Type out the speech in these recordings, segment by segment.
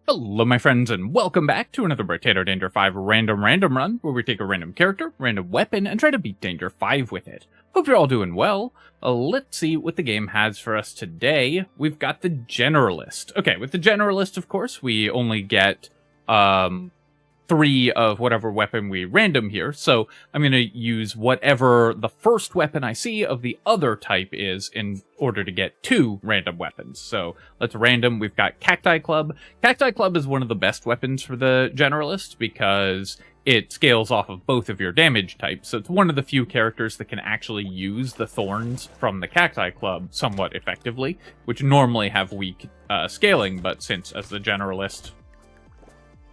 Hello my friends and welcome back to another Brotato Danger 5 random run, where we take a random character, random weapon, and try to beat Danger 5 with it. Hope you're all doing well. Let's see what the game has for us today. We've got the Generalist. Okay, with the Generalist, of course, we only get 3 of whatever weapon we random here, so I'm going to use whatever the first weapon I see of the other type is in order to get 2 random weapons. So let's random. We've got Cacti Club. Cacti Club is one of the best weapons for the Generalist because it scales off of both of your damage types, so it's one of the few characters that can actually use the thorns from the Cacti Club somewhat effectively, which normally have weak scaling, but since as the Generalist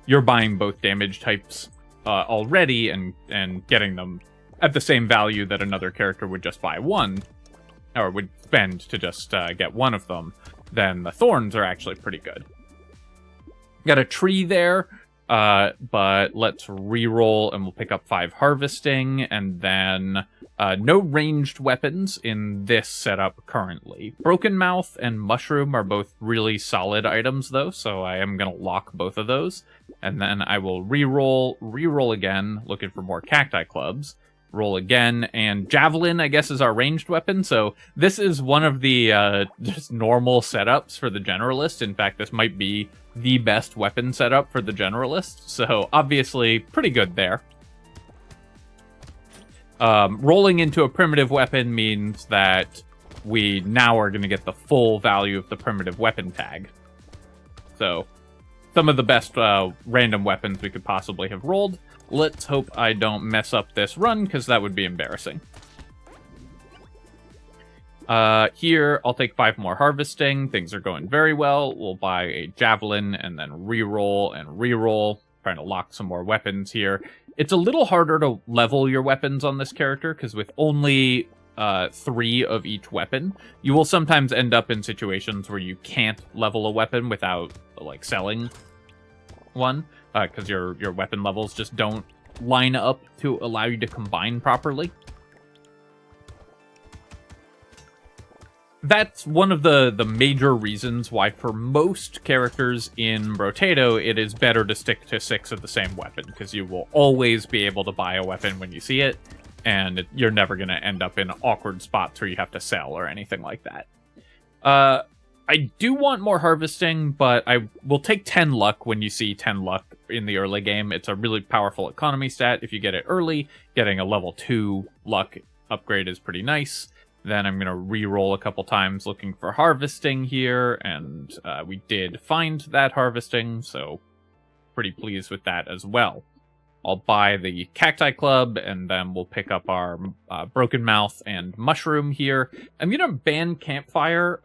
you're buying both damage types already and getting them at the same value that another character would just buy one, or would spend to just get one of them, then the thorns are actually pretty good. Got a tree there, but let's reroll and we'll pick up 5 harvesting, and then no ranged weapons in this setup currently. Broken Mouth and Mushroom are both really solid items though, so I am going to lock both of those. And then I will reroll again, looking for more Cacti Clubs. Roll again, and Javelin, I guess, is our ranged weapon. So this is one of the just normal setups for the Generalist. In fact, this might be the best weapon setup for the Generalist. So obviously, pretty good there. Rolling into a primitive weapon means that we now are going to get the full value of the primitive weapon tag. So some of the best random weapons we could possibly have rolled. Let's hope I don't mess up this run, because that would be embarrassing. Here, I'll take 5 more harvesting. Things are going very well. We'll buy a Javelin, and then reroll and reroll. Trying to lock some more weapons here. It's a little harder to level your weapons on this character, because with only 3 of each weapon, you will sometimes end up in situations where you can't level a weapon without like selling one, because your weapon levels just don't line up to allow you to combine properly. That's one of the major reasons why for most characters in Brotato it is better to stick to 6 of the same weapon, because you will always be able to buy a weapon when you see it, and you're never going to end up in awkward spots where you have to sell or anything like that. I do want more harvesting, but I will take 10 luck when you see 10 luck in the early game. It's a really powerful economy stat. If you get it early, getting a level 2 luck upgrade is pretty nice. Then I'm going to re-roll a couple times looking for harvesting here, and we did find that harvesting, so pretty pleased with that as well. I'll buy the Cacti Club, and then we'll pick up our Broken Mouth and Mushroom here. I'm going to ban Campfire.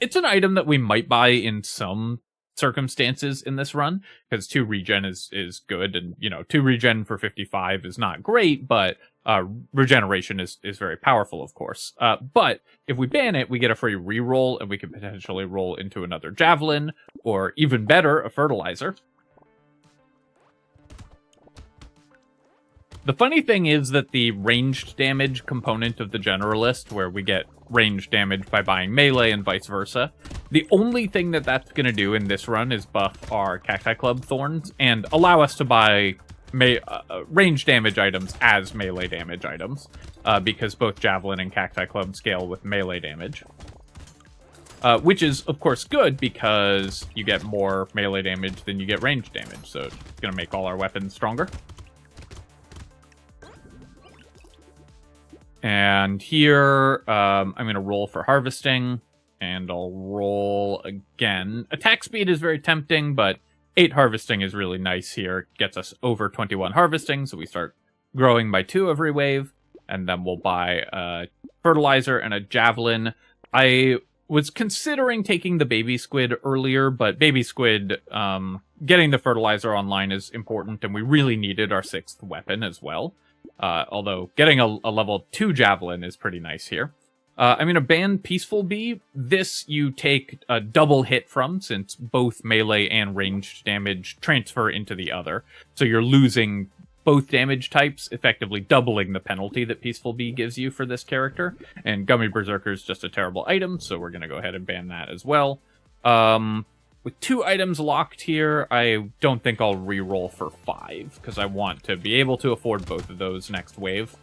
It's an item that we might buy in some circumstances in this run, because 2 regen is good, and, 2 regen for 55 is not great, but regeneration is very powerful, of course. But if we ban it, we get a free reroll, and we can potentially roll into another Javelin, or even better, a Fertilizer. The funny thing is that the ranged damage component of the Generalist, where we get ranged damage by buying melee and vice versa, the only thing that that's going to do in this run is buff our Cacti Club thorns and allow us to buy ranged damage items as melee damage items, because both Javelin and Cacti Club scale with melee damage. Which is, of course, good because you get more melee damage than you get ranged damage, so it's going to make all our weapons stronger. And here, I'm going to roll for harvesting, and I'll roll again. Attack speed is very tempting, but 8 harvesting is really nice here. It gets us over 21 harvesting, so we start growing by 2 every wave, and then we'll buy a Fertilizer and a Javelin. I was considering taking the Baby Squid earlier, but Baby Squid, getting the Fertilizer online is important, and we really needed our 6th weapon as well. Although getting a level 2 Javelin is pretty nice here. I'm going to ban Peaceful Bee. This you take a double hit from, since both melee and ranged damage transfer into the other. So you're losing both damage types, effectively doubling the penalty that Peaceful Bee gives you for this character. And Gummy Berserker is just a terrible item, so we're going to go ahead and ban that as well. with 2 items locked here, I don't think I'll reroll for 5, because I want to be able to afford both of those next wave.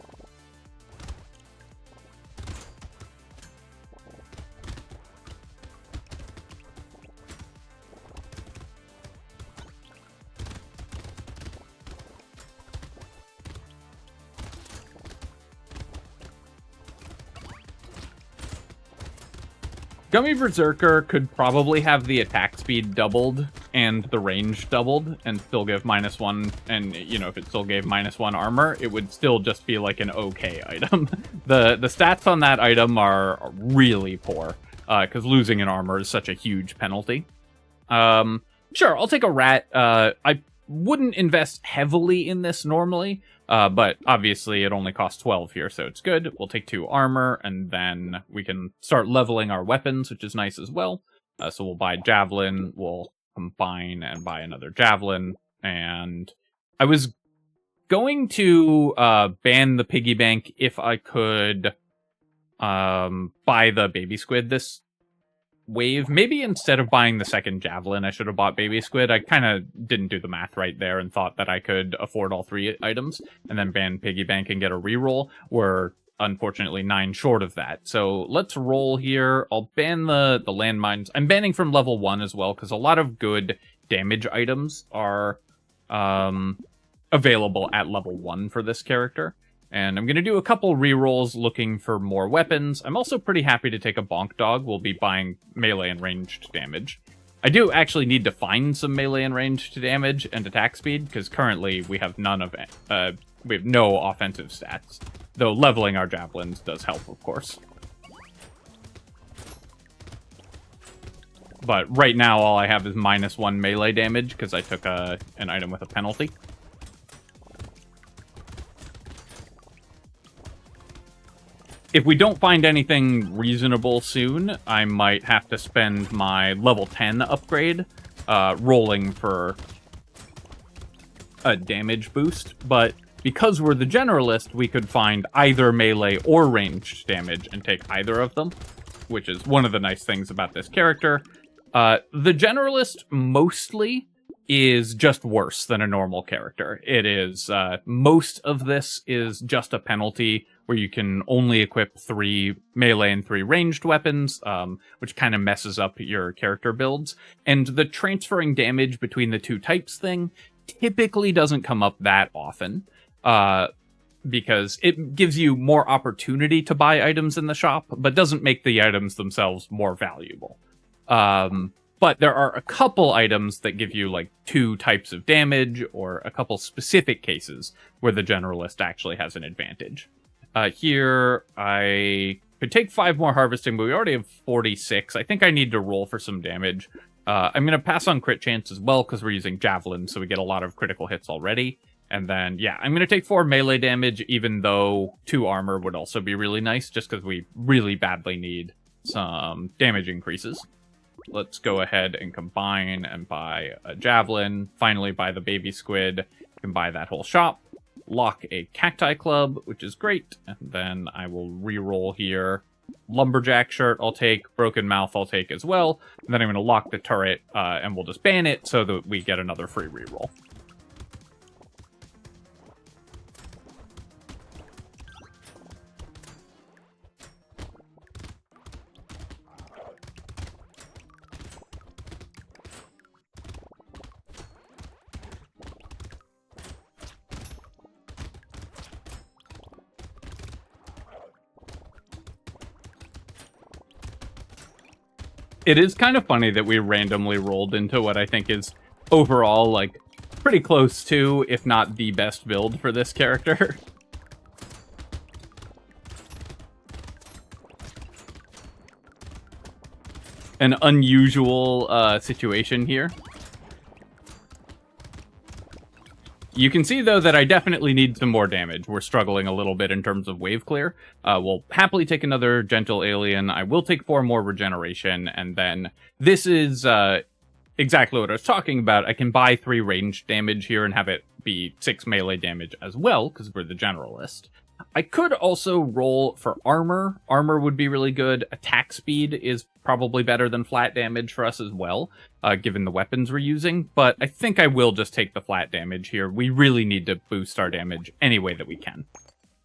Gummy Berserker could probably have the attack speed doubled and the range doubled and still give -1, and, you know, if it still gave -1 armor, it would still just be like an okay item. The stats on that item are really poor, because losing an armor is such a huge penalty. Sure, I'll take a rat. I wouldn't invest heavily in this normally, but obviously it only costs 12 here, so it's good. We'll take 2 armor, and then we can start leveling our weapons, which is nice as well. So we'll buy Javelin, we'll combine and buy another Javelin, and I was going to ban the piggy bank if I could buy the baby squid this wave. Maybe instead of buying the second Javelin, I should have bought baby squid. I kind of didn't do the math right there and thought that I could afford all 3 items and then ban piggy bank and get a reroll. We're unfortunately 9 short of that. So let's roll here. I'll ban the landmines. I'm banning from level 1 as well, because a lot of good damage items are available at level 1 for this character. And I'm going to do a couple rerolls looking for more weapons. I'm also pretty happy to take a bonk dog. We'll be buying melee and ranged damage. I do actually need to find some melee and ranged damage and attack speed, because currently we have none of it. We have no offensive stats, though leveling our javelins does help, of course. But right now all I have is -1 melee damage, because I took an item with a penalty. If we don't find anything reasonable soon, I might have to spend my level 10 upgrade rolling for a damage boost. But because we're the Generalist, we could find either melee or ranged damage and take either of them, which is one of the nice things about this character. The Generalist mostly is just worse than a normal character. It is, most of this is just a penalty where you can only equip 3 melee and 3 ranged weapons, which kind of messes up your character builds. And the transferring damage between the 2 types thing typically doesn't come up that often, because it gives you more opportunity to buy items in the shop, but doesn't make the items themselves more valuable. But there are a couple items that give you, like, 2 types of damage, or a couple specific cases where the Generalist actually has an advantage. Here, I could take 5 more harvesting, but we already have 46. I think I need to roll for some damage. I'm going to pass on crit chance as well, because we're using Javelin, so we get a lot of critical hits already. And then, yeah, I'm going to take 4 melee damage, even though 2 armor would also be really nice, just because we really badly need some damage increases. Let's go ahead and combine and buy a Javelin. Finally, buy the baby squid. You can buy that whole shop. Lock a cacti club, which is great. And then I will re-roll here. Lumberjack shirt I'll take. Broken mouth I'll take as well. And then I'm going to lock the turret, and we'll just ban it so that we get another free re-roll. It is kind of funny that we randomly rolled into what I think is overall, like, pretty close to, if not the best build for this character. An unusual situation here. You can see, though, that I definitely need some more damage. We're struggling a little bit in terms of wave clear. We'll happily take another Gentle Alien. I will take 4 more regeneration, and then this is exactly what I was talking about. I can buy 3 ranged damage here and have it be 6 melee damage as well, because we're the Generalist. I could also roll for armor. Armor would be really good. Attack speed is probably better than flat damage for us as well, given the weapons we're using. But I think I will just take the flat damage here. We really need to boost our damage any way that we can.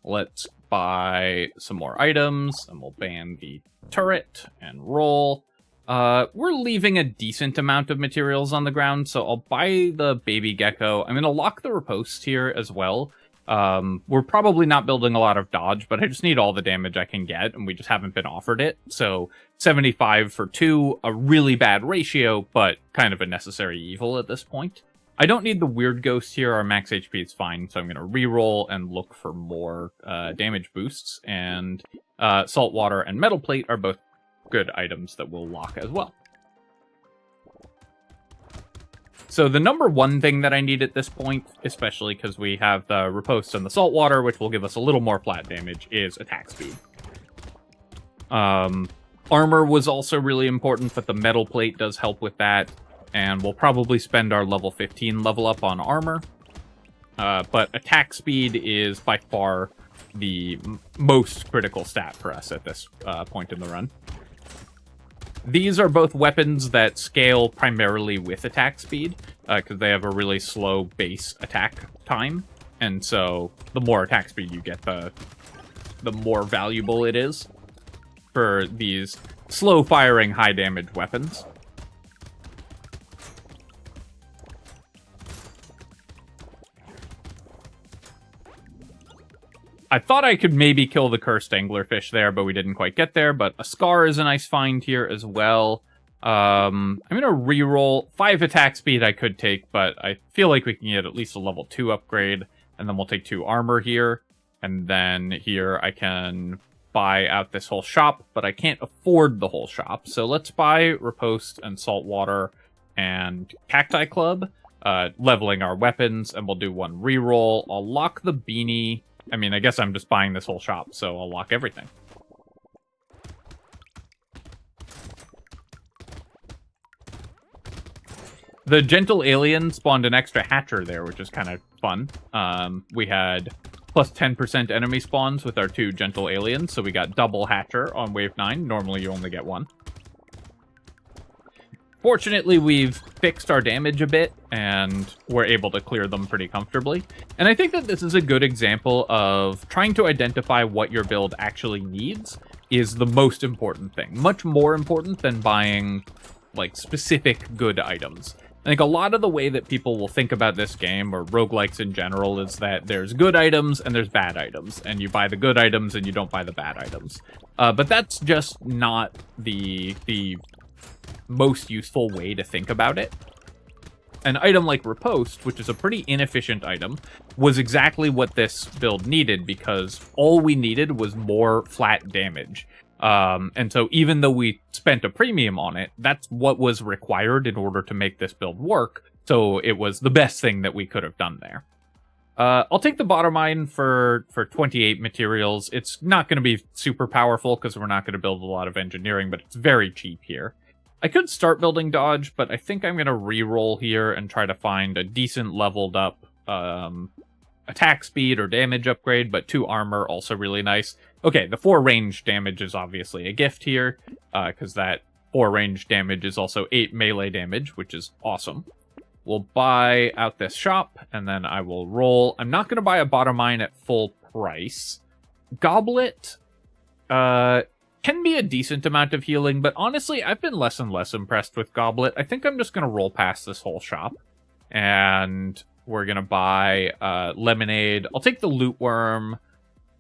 Let's buy some more items, and we'll ban the turret and roll. We're leaving a decent amount of materials on the ground, so I'll buy the baby gecko. I'm going to lock the riposte here as well. We're probably not building a lot of dodge, but I just need all the damage I can get, and we just haven't been offered it. So 75 for 2, a really bad ratio, but kind of a necessary evil at this point. I don't need the weird ghost here. Our max HP is fine, so I'm going to reroll and look for more damage boosts. And saltwater and metal plate are both good items that we'll lock as well. So the number one thing that I need at this point, especially because we have the riposte and the saltwater, which will give us a little more flat damage, is attack speed. Armor was also really important, but the metal plate does help with that, and we'll probably spend our level 15 level up on armor. But attack speed is by far the most critical stat for us at this point in the run. These are both weapons that scale primarily with attack speed, because they have a really slow base attack time, and so the more attack speed you get, the more valuable it is for these slow-firing, high-damage weapons. I thought I could maybe kill the cursed anglerfish there, but we didn't quite get there. But a scar is a nice find here as well. I'm going to reroll 5 attack speed I could take, but I feel like we can get at least a level 2 upgrade. And then we'll take 2 armor here. And then here I can buy out this whole shop, but I can't afford the whole shop. So let's buy riposte and saltwater and cacti club, leveling our weapons, and we'll do 1 reroll. I'll lock the beanie. I mean, I guess I'm just buying this whole shop, so I'll lock everything. The gentle alien spawned an extra hatcher there, which is kind of fun. We had plus 10% enemy spawns with our 2 gentle aliens, so we got double hatcher on wave 9. Normally you only get 1. Fortunately, we've fixed our damage a bit, and we're able to clear them pretty comfortably. And I think that this is a good example of trying to identify what your build actually needs is the most important thing. Much more important than buying, like, specific good items. I think a lot of the way that people will think about this game, or roguelikes in general, is that there's good items and there's bad items, and you buy the good items and you don't buy the bad items. But that's just not the most useful way to think about it. An item like riposte, which is a pretty inefficient item, was exactly what this build needed, because all we needed was more flat damage. And so even though we spent a premium on it, that's what was required in order to make this build work, so it was the best thing that we could have done there. I'll take the bottom mine for 28 materials. It's not going to be super powerful because we're not going to build a lot of engineering, but it's very cheap here. I could start building dodge, but I think I'm going to re-roll here and try to find a decent leveled up attack speed or damage upgrade, but 2 armor, also really nice. Okay, the 4 range damage is obviously a gift here, because that 4 range damage is also 8 melee damage, which is awesome. We'll buy out this shop, and then I will roll. I'm not going to buy a bottom mine at full price. Goblet, can be a decent amount of healing, but honestly, I've been less and less impressed with Goblet. I think I'm just going to roll past this whole shop, and we're going to buy lemonade. I'll take the loot worm.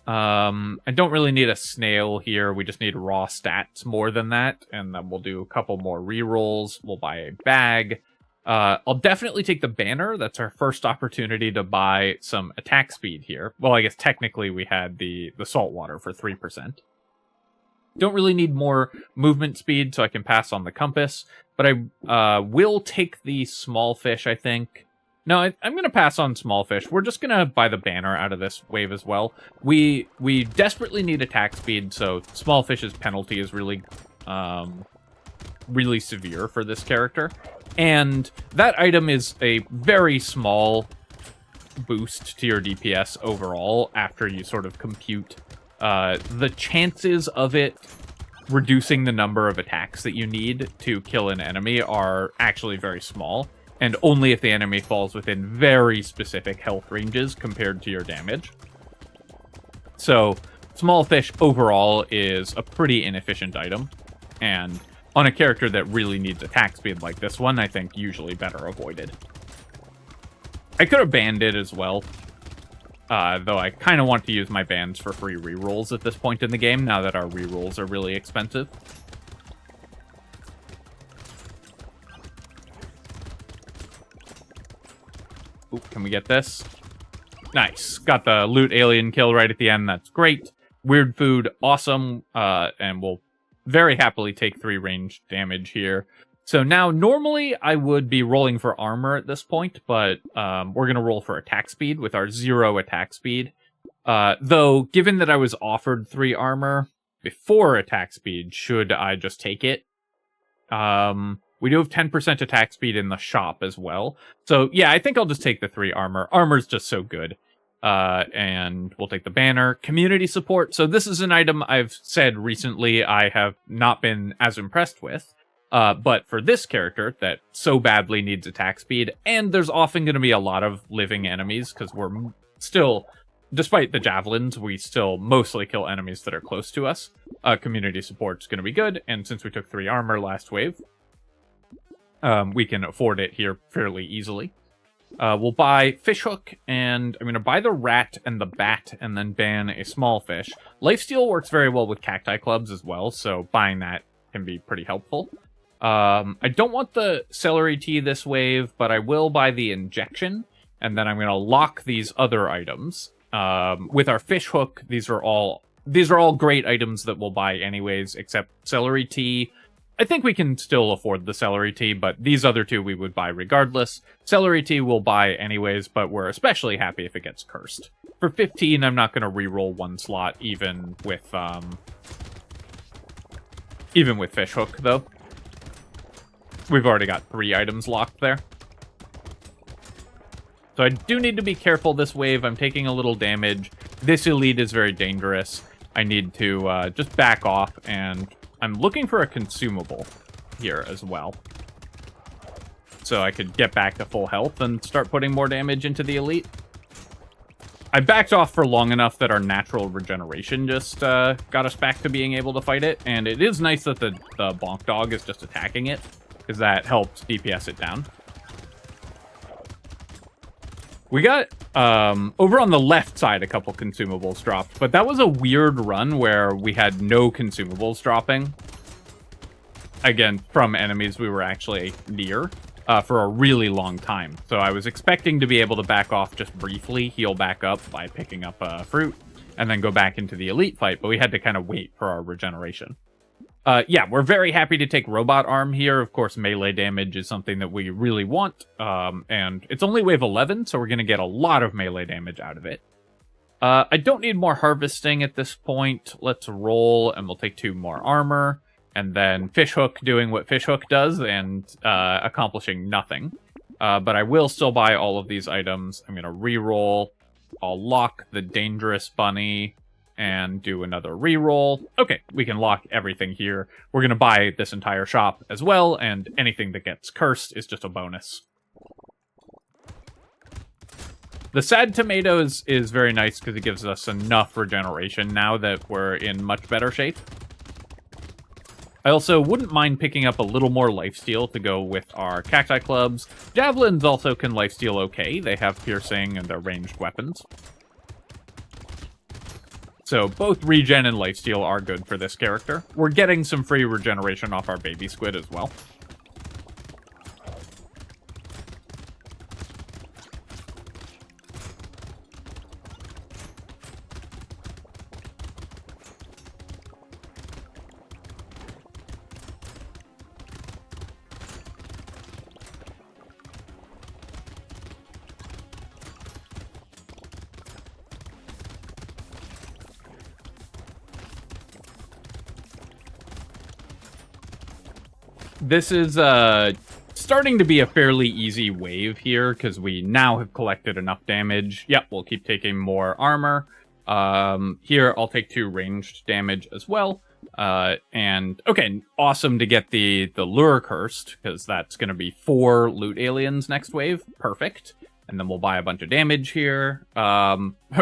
I don't really need a snail here. We just need raw stats more than that, and then we'll do a couple more rerolls. We'll buy a bag. I'll definitely take the banner. That's our first opportunity to buy some attack speed here. Well, I guess technically we had the saltwater for 3%. Don't really need more movement speed, so I can pass on the compass. But I will take the small fish, I think. No, I'm going to pass on small fish. We're just going to buy the banner out of this wave as well. We desperately need attack speed, so small fish's penalty is really, really severe for this character. And that item is a very small boost to your DPS overall after you sort of compute the chances of it reducing the number of attacks that you need to kill an enemy are actually very small, and only if the enemy falls within very specific health ranges compared to your damage. So, small fish overall is a pretty inefficient item, and on a character that really needs attack speed like this one, I think usually better avoided. I could have banned it as well, though I kind of want to use my bans for free rerolls at this point in the game, now that our rerolls are really expensive. Ooh, can we get this? Nice. Got the loot alien kill right at the end. That's great. Weird food, awesome. And we'll very happily take 3 ranged damage here. So now, normally, I would be rolling for armor at this point, but we're going to roll for attack speed with our 0 attack speed. Though, given that I was offered 3 armor before attack speed, should I just take it? We do have 10% attack speed in the shop as well. So, yeah, I think I'll just take the 3 armor. Armor's just so good. And we'll take the banner. Community support. So this is an item I've said recently I have not been as impressed with. But for this character that so badly needs attack speed, and there's often going to be a lot of living enemies, because we're still, despite the javelins, we still mostly kill enemies that are close to us. Community support's going to be good, and since we took 3 armor last wave, we can afford it here fairly easily. We'll buy Fishhook, and I'm going to buy the Rat and the Bat, and then ban a small fish. Lifesteal works very well with Cacti Clubs as well, so buying that can be pretty helpful. I don't want the Celery Tea this wave, but I will buy the Injection, and then I'm going to lock these other items. With our Fishhook, these are all great items that we'll buy anyways, except Celery Tea. I think we can still afford the Celery Tea, but these other 2 we would buy regardless. Celery Tea we'll buy anyways, but we're especially happy if it gets cursed. For 15, I'm not going to reroll 1 slot, even with Fishhook, though. We've already got 3 items locked there. So I do need to be careful this wave. I'm taking a little damage. This elite is very dangerous. I need to just back off, and I'm looking for a consumable here as well. So I could get back to full health and start putting more damage into the elite. I backed off for long enough that our natural regeneration just got us back to being able to fight it. And it is nice that the Bonk Dog is just attacking it, because that helps DPS it down. We got, over on the left side, a couple consumables dropped, but that was a weird run where we had no consumables dropping. Again, from enemies we were actually near, for a really long time. So I was expecting to be able to back off just briefly, heal back up by picking up fruit, and then go back into the elite fight, but we had to kind of wait for our regeneration. Yeah, we're very happy to take Robot Arm here. Of course, melee damage is something that we really want, and it's only wave 11, so we're going to get a lot of melee damage out of it. I don't need more harvesting at this point. Let's roll, and we'll take 2 more armor, and then Fishhook doing what Fishhook does, and accomplishing nothing. But I will still buy all of these items. I'm going to reroll. I'll lock the Dangerous Bunny, and do another reroll. Okay, we can lock everything here. We're going to buy this entire shop as well, and anything that gets cursed is just a bonus. The Sad Tomatoes is very nice because it gives us enough regeneration now that we're in much better shape. I also wouldn't mind picking up a little more lifesteal to go with our Cacti Clubs. Javelins also can lifesteal okay. They have piercing and they're ranged weapons. So both regen and lifesteal are good for this character. We're getting some free regeneration off our baby squid as well. This is starting to be a fairly easy wave here, because we now have collected enough damage. Yep, we'll keep taking more armor. Here, I'll take 2 ranged damage as well. And, okay, awesome to get the lure cursed, because that's going to be 4 loot aliens next wave. Perfect. And then we'll buy a bunch of damage here.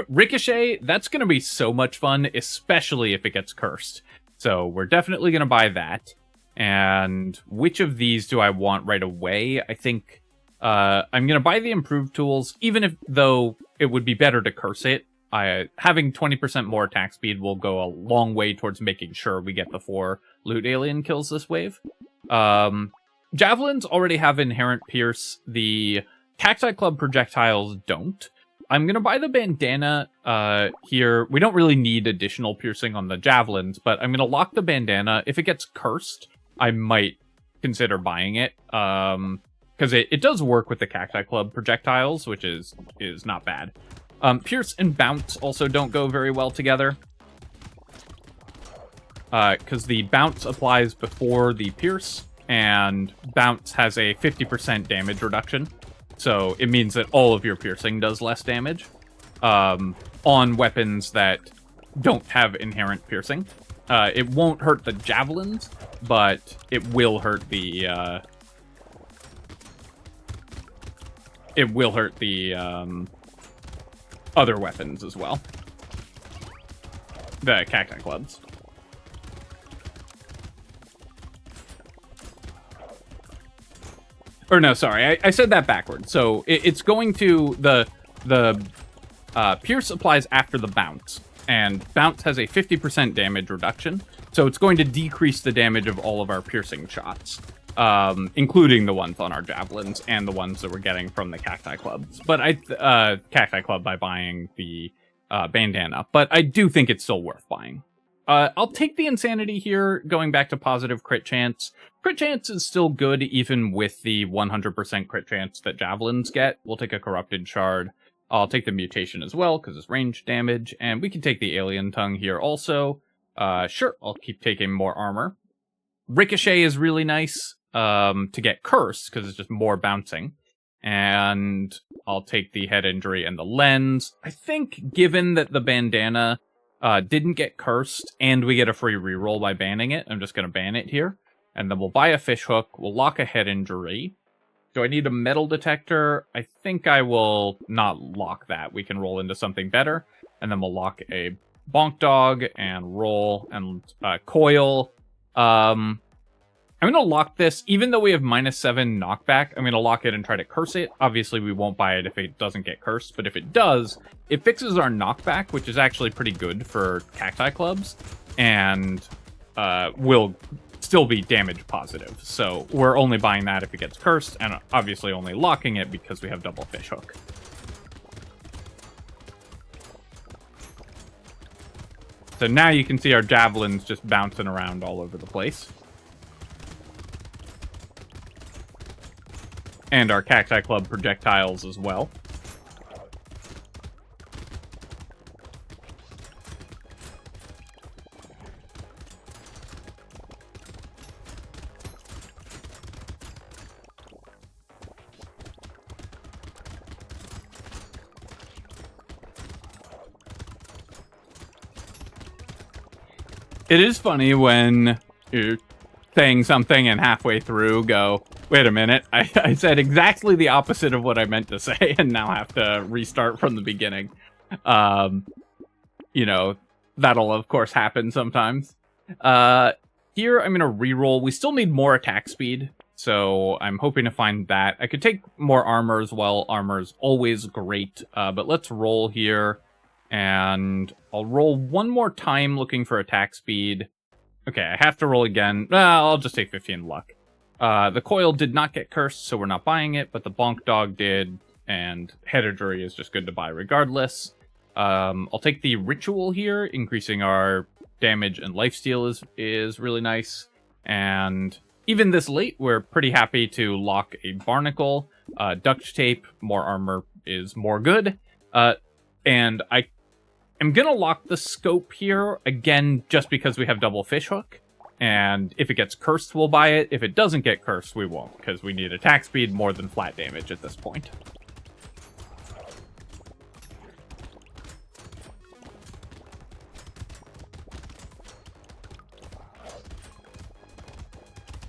Ricochet, that's going to be so much fun, especially if it gets cursed. So we're definitely going to buy that. And which of these do I want right away? I think I'm going to buy the improved tools, even though it would be better to curse it. Having 20% more attack speed will go a long way towards making sure we get the 4 loot alien kills this wave. Javelins already have inherent pierce. The Cacti Club projectiles don't. I'm going to buy the bandana here. We don't really need additional piercing on the javelins, but I'm going to lock the bandana. If it gets cursed, I might consider buying it. Because it does work with the Cacti Club projectiles, which is not bad. Pierce and bounce also don't go very well together. Because the bounce applies before the pierce, and bounce has a 50% damage reduction. So it means that all of your piercing does less damage on weapons that don't have inherent piercing. It won't hurt the javelins, but it will hurt the other weapons as well. The Cacti Clubs. Or no, sorry, I said that backwards. So it's going to the pierce applies after the bounce, and bounce has a 50% damage reduction. So it's going to decrease the damage of all of our piercing shots, including the ones on our javelins and the ones that we're getting from the Cacti Clubs. But Cacti Club by buying the bandana. But I do think it's still worth buying. I'll take the insanity here, going back to positive crit chance. Crit chance is still good, even with the 100% crit chance that javelins get. We'll take a corrupted shard. I'll take the mutation as well, because it's range damage. And we can take the alien tongue here also. Sure, I'll keep taking more armor. Ricochet is really nice to get cursed, because it's just more bouncing. And I'll take the head injury and the lens. I think, given that the bandana didn't get cursed, and we get a free reroll by banning it, I'm just going to ban it here. And then we'll buy a fish hook, we'll lock a head injury. Do I need a metal detector? I think I will not lock that. We can roll into something better. And then we'll lock a bonk dog, and roll, and coil. I'm going to lock this, even though we have -7 knockback, I'm going to lock it and try to curse it. Obviously, we won't buy it if it doesn't get cursed, but if it does, it fixes our knockback, which is actually pretty good for Cacti Clubs, and will still be damage positive. So we're only buying that if it gets cursed, and obviously only locking it because we have double fish hook. So now you can see our javelins just bouncing around all over the place. And our Cacti Club projectiles as well. It is funny when you're saying something and halfway through go, wait a minute, I said exactly the opposite of what I meant to say and now have to restart from the beginning. You know, that'll of course happen sometimes. Here I'm going to reroll. We still need more attack speed, so I'm hoping to find that. I could take more armor as well. Armor is always great, but let's roll here. And I'll roll one more time looking for attack speed. Okay, I have to roll again. I'll just take 15 luck. The coil did not get cursed, so we're not buying it, but the bonk dog did, and head injury is just good to buy regardless. I'll take the ritual here, increasing our damage and lifesteal is really nice. And even this late, we're pretty happy to lock a barnacle. Duct tape, more armor is more good. And I'm gonna lock the scope here, again, just because we have double fish hook. And if it gets cursed, we'll buy it. If it doesn't get cursed, we won't, because we need attack speed more than flat damage at this point.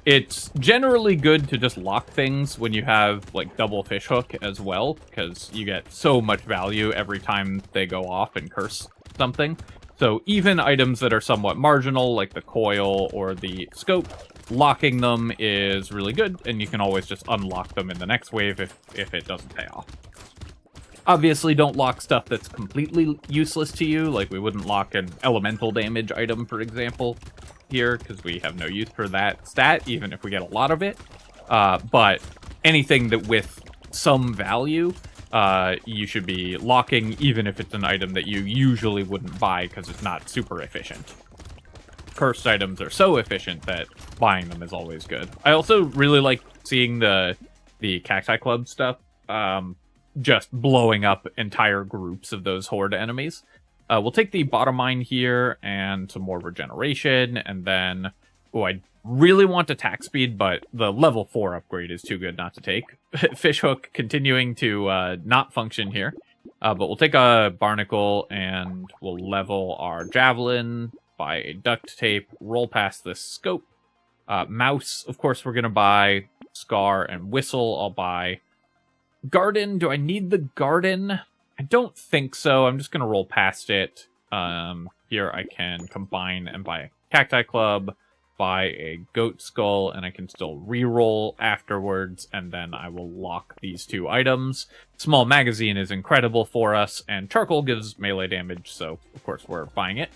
It's generally good to just lock things when you have, like, double fishhook as well, because you get so much value every time they go off and curse something. So even items that are somewhat marginal, like the coil or the scope, locking them is really good, and you can always just unlock them in the next wave if it doesn't pay off. Obviously, don't lock stuff that's completely useless to you, like we wouldn't lock an elemental damage item, for example, here, because we have no use for that stat, even if we get a lot of it. But anything that with some value, you should be locking, even if it's an item that you usually wouldn't buy because it's not super efficient. Cursed items are so efficient that buying them is always good. I also really like seeing the Cacti Club stuff, just blowing up entire groups of those horde enemies. We'll take the bottom mine here and some more regeneration, and then, oh, I really want attack speed, but the level 4 upgrade is too good not to take. Fishhook continuing to not function here, but we'll take a barnacle and we'll level our javelin by a duct tape, roll past this scope. Mouse, of course, we're going to buy. Scar and whistle, I'll buy. Garden, do I need the garden? I don't think so. I'm just going to roll past it. Here I can combine and buy a Cacti Club, buy a goat skull, and I can still reroll afterwards, and then I will lock these two items. Small magazine is incredible for us, and charcoal gives melee damage, so of course we're buying it.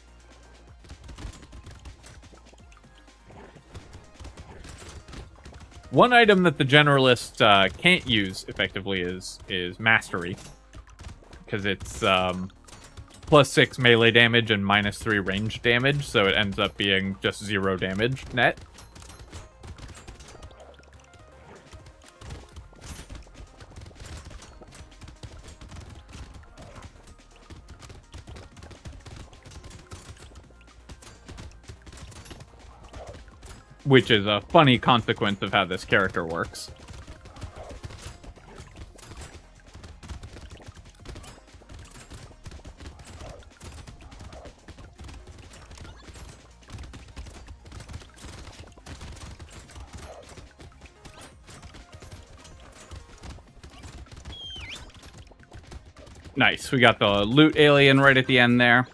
One item that the Generalist can't use effectively is Mastery, because it's +6 melee damage and -3 range damage, so it ends up being just 0 damage net. Which is a funny consequence of how this character works. Nice, we got the loot alien right at the end there.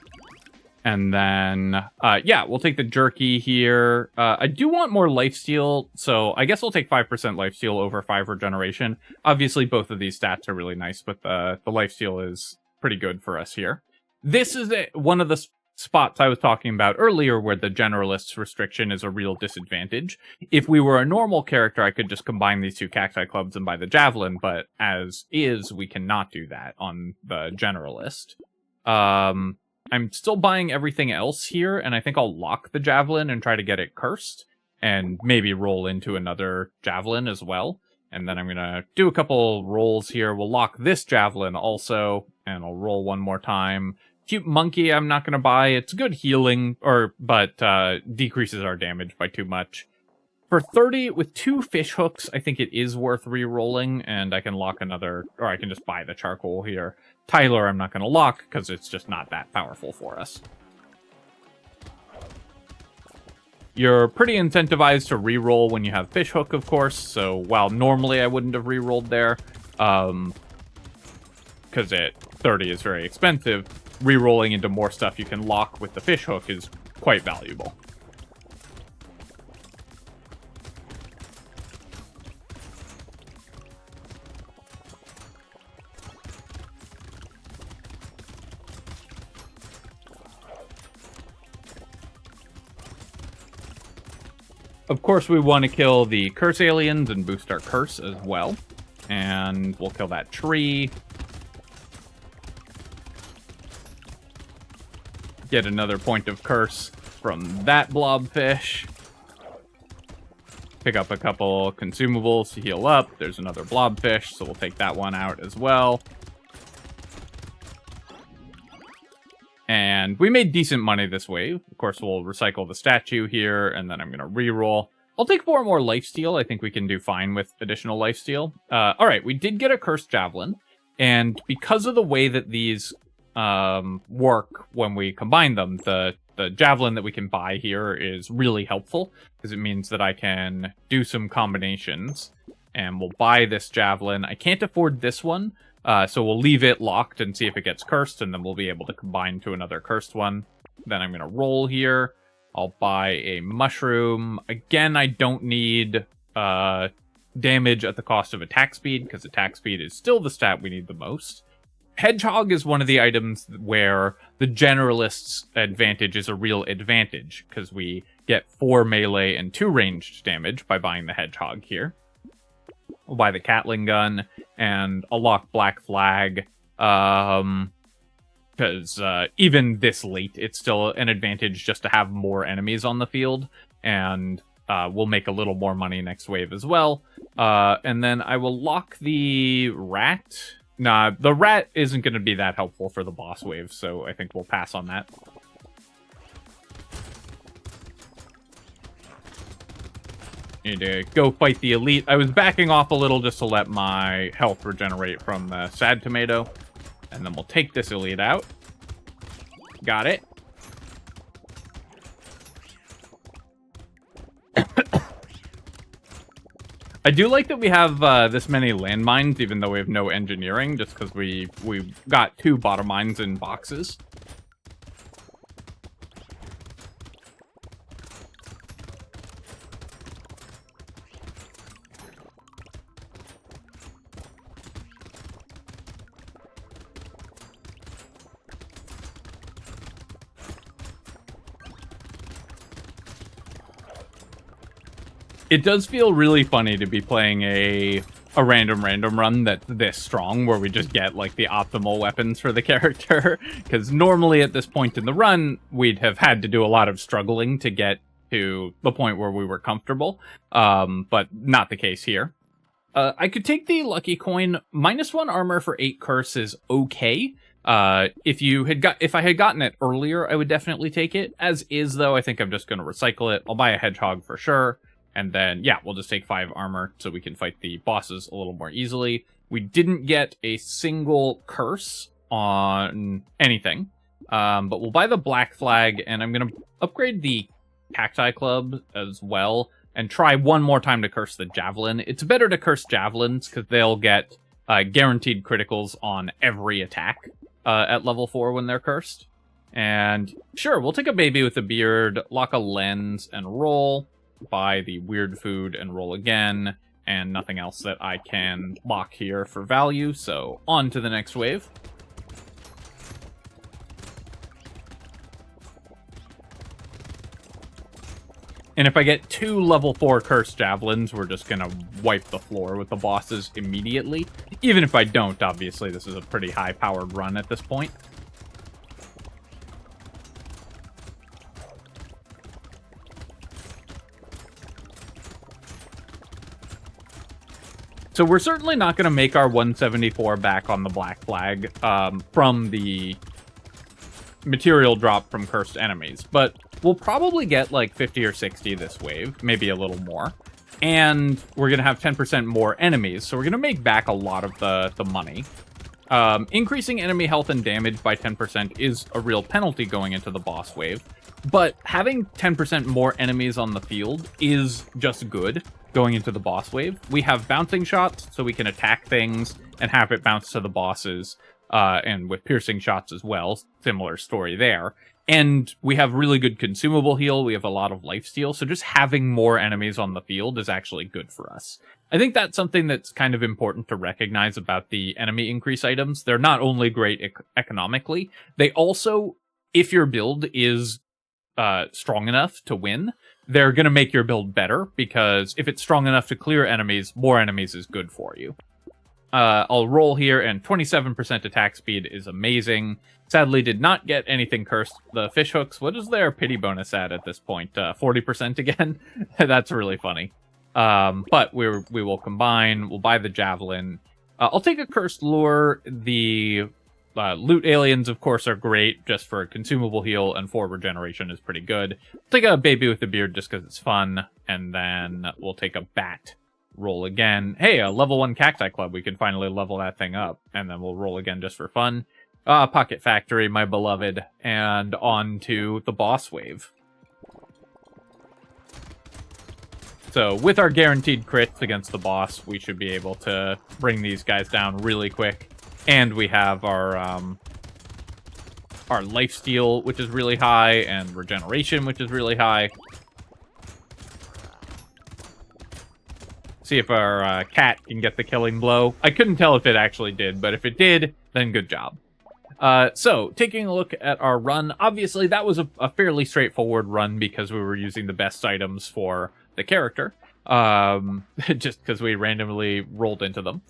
And then, yeah, we'll take the jerky here. I do want more lifesteal, so I guess I'll take 5% lifesteal over 5 regeneration. Obviously, both of these stats are really nice, but the lifesteal is pretty good for us here. This is one of the spots I was talking about earlier where the Generalist's restriction is a real disadvantage. If we were a normal character, I could just combine these two Cacti Clubs and buy the Javelin, but as is, we cannot do that on the Generalist. I'm still buying everything else here, and I think I'll lock the Javelin and try to get it cursed, and maybe roll into another Javelin as well. And then I'm going to do a couple rolls here. We'll lock this Javelin also, and I'll roll one more time. Cute Monkey I'm not going to buy. It's good healing, but decreases our damage by too much. For 30, with 2 fish hooks, I think it is worth re-rolling, and I can lock another, or I can just buy the charcoal here. Tyler I'm not going to lock, because it's just not that powerful for us. You're pretty incentivized to re-roll when you have fish hook, of course, so while normally I wouldn't have re-rolled there, because 30 is very expensive, re-rolling into more stuff you can lock with the fish hook is quite valuable. Of course, we want to kill the curse aliens and boost our curse as well. And we'll kill that tree. Get another point of curse from that blobfish. Pick up a couple consumables to heal up. There's another blobfish, so we'll take that one out as well. And we made decent money this wave. Of course, we'll recycle the statue here, and then I'm going to reroll. I'll take 4 more lifesteal. I think we can do fine with additional lifesteal. Alright, we did get a Cursed Javelin, and because of the way that these work when we combine them, the Javelin that we can buy here is really helpful, because it means that I can do some combinations, and we'll buy this Javelin. I can't afford this one, so we'll leave it locked and see if it gets cursed, and then we'll be able to combine to another cursed one. Then I'm going to roll here. I'll buy a mushroom. Again, I don't need damage at the cost of attack speed, because attack speed is still the stat we need the most. Hedgehog is one of the items where the Generalist's advantage is a real advantage, because we get 4 melee and 2 ranged damage by buying the Hedgehog here. We'll buy the Catling Gun, and I'll lock Black Flag, because even this late, it's still an advantage just to have more enemies on the field, and we'll make a little more money next wave as well. And then I will lock the Rat. Nah, the Rat isn't going to be that helpful for the boss wave, so I think we'll pass on that. Need to go fight the elite. I was backing off a little just to let my health regenerate from the Sad Tomato. And then we'll take this elite out. Got it. I do like that we have this many landmines, even though we have no engineering, just because we got 2 bottom mines in boxes. It does feel really funny to be playing a random run that's this strong, where we just get, like, the optimal weapons for the character. Because normally at this point in the run, we'd have had to do a lot of struggling to get to the point where we were comfortable. But not the case here. I could take the Lucky Coin. -1 armor for 8 curse is okay. If I had gotten it earlier, I would definitely take it. As is, though, I think I'm just going to recycle it. I'll buy a Hedgehog for sure. And then, yeah, we'll just take 5 armor so we can fight the bosses a little more easily. We didn't get a single curse on anything. But we'll buy the Black Flag, and I'm going to upgrade the Cacti Club as well, and try one more time to curse the Javelin. It's better to curse Javelins, because they'll get guaranteed criticals on every attack at level 4 when they're cursed. And sure, we'll take a Baby with a Beard, lock a Lens, and roll. Buy the Weird Food and roll again, and nothing else that I can lock here for value, so on to the next wave. And if I get 2 level 4 Cursed Javelins, we're just gonna wipe the floor with the bosses immediately. Even if I don't, obviously, this is a pretty high-powered run at this point. So we're certainly not going to make our 174 back on the Black Flag from the material drop from cursed enemies, but we'll probably get like 50 or 60 this wave, maybe a little more, and we're going to have 10% more enemies, so we're going to make back a lot of the money. Increasing enemy health and damage by 10% is a real penalty going into the boss wave, but having 10% more enemies on the field is just good going into the boss wave. We have bouncing shots, so we can attack things and have it bounce to the bosses, and with piercing shots as well, similar story there. And we have really good consumable heal, we have a lot of lifesteal, so just having more enemies on the field is actually good for us. I think that's something that's kind of important to recognize about the enemy increase items. They're not only great economically, they also, if your build is strong enough to win, they're going to make your build better, because if it's strong enough to clear enemies, more enemies is good for you. I'll roll here, and 27% attack speed is amazing. Sadly, did not get anything cursed. The fish hooks, what is their pity bonus at this point? 40% again? That's really funny. But we will combine. We'll buy the Javelin. I'll take a cursed lure. The Loot aliens, of course, are great just for a consumable heal, and 4 regeneration is pretty good. Take a baby with a beard just because it's fun, and then we'll take a bat. Roll again. Hey, a level 1 cacti club. We can finally level that thing up, and then we'll roll again just for fun. Pocket Factory, my beloved, and on to the boss wave. So with our guaranteed crits against the boss, we should be able to bring these guys down really quick. And we have our lifesteal, which is really high, and regeneration, which is really high. See if our cat can get the killing blow. I couldn't tell if it actually did, but if it did, then good job. So, taking a look at our run, obviously that was a fairly straightforward run because we were using the best items for the character, just because we randomly rolled into them.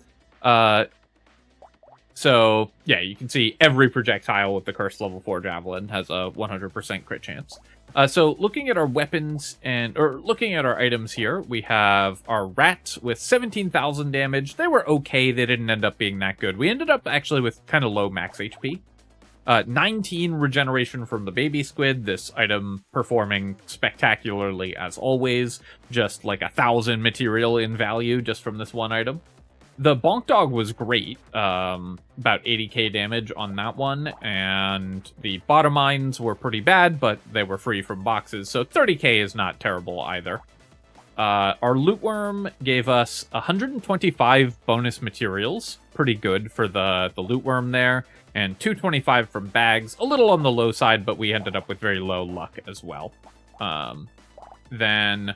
So, yeah, you can see every projectile with the Cursed Level 4 Javelin has a 100% crit chance. So, looking at our weapons or looking at our items here, we have our rats with 17,000 damage. They were okay, they didn't end up being that good. We ended up actually with kind of low max HP. 19 regeneration from the baby squid, this item performing spectacularly as always, just like 1,000 material in value just from this one item. The bonk dog was great, about 80k damage on that one, and the bottom mines were pretty bad, but they were free from boxes, so 30k is not terrible either. Our loot worm gave us 125 bonus materials, pretty good for the loot worm there, and 225 from bags, a little on the low side, but we ended up with very low luck as well. Then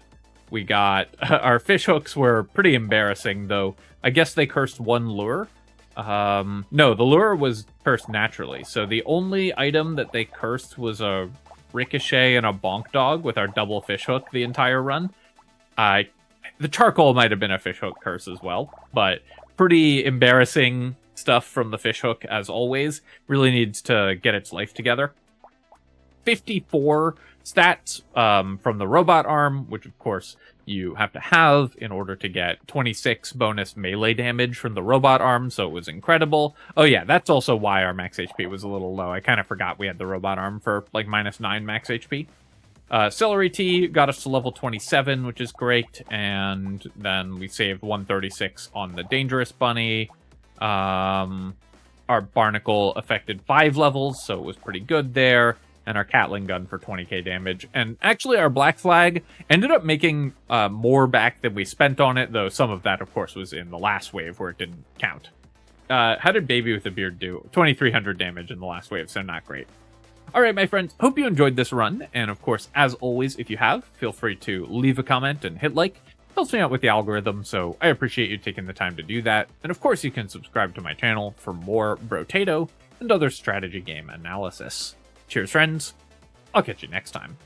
we got, our fish hooks were pretty embarrassing, though. I guess they cursed one lure. No, the lure was cursed naturally, so the only item that they cursed was a ricochet and a bonk dog with our double fish hook the entire run. The charcoal might have been a fish hook curse as well, but pretty embarrassing stuff from the fish hook as always. Really needs to get its life together. 54 stats from the robot arm, which of course you have to have in order to get 26 bonus melee damage from the robot arm, so it was incredible. Oh yeah, that's also why our max HP was a little low. I kind of forgot we had the robot arm for like -9 max HP. Celery tea got us to level 27, which is great, and then we saved 136 on the dangerous bunny. Our barnacle affected 5 levels, so it was pretty good there. And our Catling gun for 20k damage. And actually, our Black Flag ended up making more back than we spent on it, though some of that, of course, was in the last wave where it didn't count. How did Baby with a Beard do? 2,300 damage in the last wave, so not great. Alright, my friends, hope you enjoyed this run. And of course, as always, if you have, feel free to leave a comment and hit like. Helps me out with the algorithm, so I appreciate you taking the time to do that. And of course, you can subscribe to my channel for more Brotato and other strategy game analysis. Cheers, friends. I'll catch you next time.